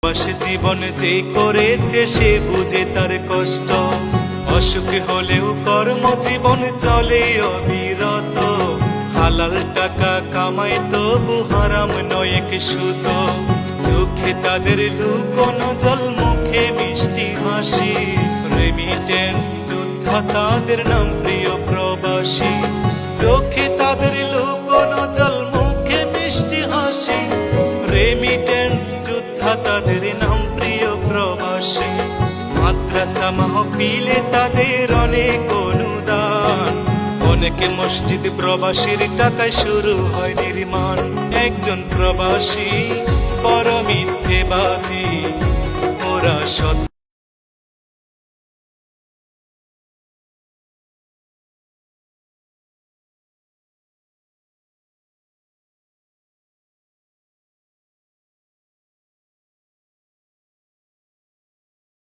প্রবাসী জীবন যে করেছে সে বুঝে তার কষ্ট, অসুখ হলেও কর্মজীবন চলে অবিরত। হালাল টাকা কামায় তবু হারাম নয় এক সুত, চোখে তাদের লুকোনো জল মুখে মিষ্টি হাসি। রেমিটেন্স যোদ্ধা তাদের নাম প্রিয় প্রবাসী, চোখে তাদের লুকোনো জল মুখে মিষ্টি হাসি। রেমিটেন্স যোদ্ধা তাদের নাম প্রিয় প্রবাসী, মাদ্রাসা মাহফিলে তাদের অনেক অনুদান। অনেকে মসজিদ প্রবাসীর টাকায় শুরু হয় নির্মাণ। একজন প্রবাসী বড় মিথ্যেবাদী, ওরা শত